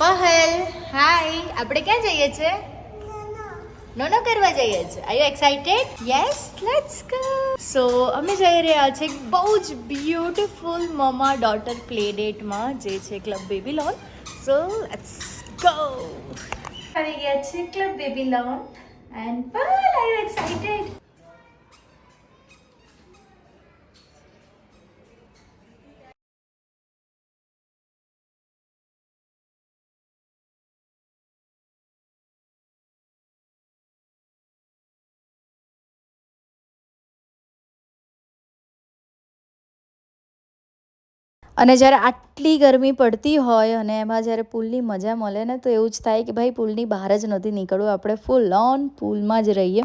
પહલ હાય, આપણે ક્યાં જઈએ છીએ? નોનો કરવા જઈએ છીએ. Are you excited? Yes, let's go. So અમે જઈ રહ્યા છીએ બહુ જ બ્યુટીફુલ મમા ડોટર પ્લે ડેટમાં, જે છે club baby lawn. So let's go. આવી ગયા છે club baby lawn and Pahal, are you excited? અને જ્યારે આટલી ગરમી પડતી હોય અને એમાં જ્યારે પૂલની મજા મળે ને, તો એવું જ થાય કે ભાઈ પૂલની બહાર જ નથી નીકળવું, આપણે ફૂલ ઓન પૂલમાં જ રહીએ.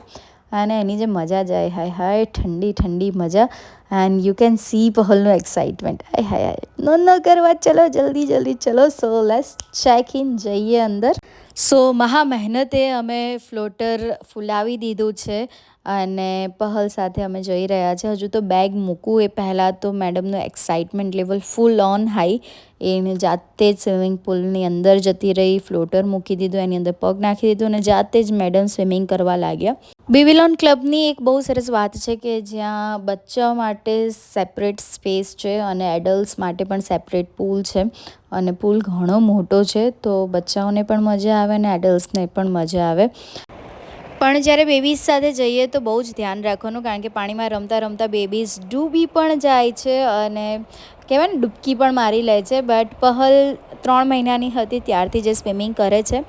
અને એની જે મજા જાય, હાય હાય, ઠંડી ઠંડી મજા. એન્ડ યુ કેન સી પહલનું એક્સાઇટમેન્ટ. હાય હાય હાય, નો કરવા, ચલો જલ્દી જલ્દી ચલો. સો લેટ્સ ચેક ઇન, જઈએ અંદર. સો મહા મહેનતે અમે ફ્લોટર ફૂલાવી દીધું છે અને પહલ સાથે અમે જઈ રહ્યા છે. હજુ તો બેગ મૂકવું એ પહેલાં તો મેડમનું excitement level full on high. એને જાતે જ સ્વિમિંગ પુલની અંદર જતી રહી, ફ્લોટર મૂકી દીધું, એની અંદર પગ નાખી દીધું અને જાતે જ મેડમ સ્વિમિંગ કરવા લાગ્યા. બેબીલોન ક્લબની એક બહુ સરસ વાત છે કે જ્યાં બચ્ચાઓ માટે સેપરેટ સ્પેસ છે અને એડલ્ટ્સ માટે પણ સેપરેટ પૂલ છે. અને પૂલ ઘણો મોટો છે, તો બચ્ચાઓને પણ મજા આવે અને એડલ્ટ્સને પણ મજા આવે. પણ જ્યારે બેબીઝ સાથે જઈએ તો બહુ જ ધ્યાન રાખવાનું, કારણ કે પાણીમાં રમતા રમતા બેબીઝ ડૂબી પણ જાય છે અને કહેવાય ને ડૂબકી પણ મારી લે છે. બટ પહલ 3 મહિનાની હતી ત્યારથી જે સ્વિમિંગ કરે છે.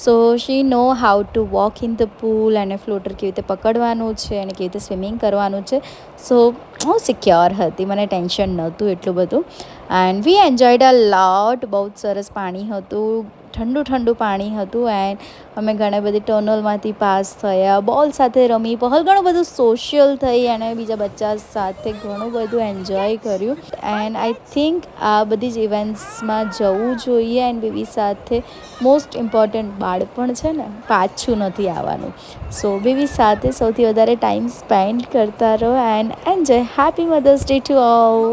So she know how to walk in the pool અને ફ્લોટર કેવી રીતે પકડવાનું છે અને કેવી રીતે સ્વિમિંગ કરવાનું છે. સો હું સિક્યોર હતી, મને ટેન્શન નહોતું એટલું બધું. એન્ડ વી એન્જોયડ અ લોટ. બહુ જ સરસ પાણી હતું, ઠંડુ ઠંડુ પાણી હતું. એન્ડ અમે ઘણી બધી ટનલમાંથી પાસ થયા, બોલ સાથે રમી, પહલ ઘણું બધું સોશિયલ થઈ અને બીજા બચ્ચા સાથે ઘણું બધું એન્જોય કર્યું. એન્ડ આઈ થિંક આ બધી જ ઇવેન્ટ્સમાં જવું જોઈએ. એન્ડ બેબી સાથે મોસ્ટ ઇમ્પોર્ટન્ટ બાળપણ છે ને, પાછું નથી આવવાનું. સો બેબી સાથે સૌથી વધારે ટાઈમ સ્પેન્ડ કરતા રહો and enjoy. Happy Mother's Day to all.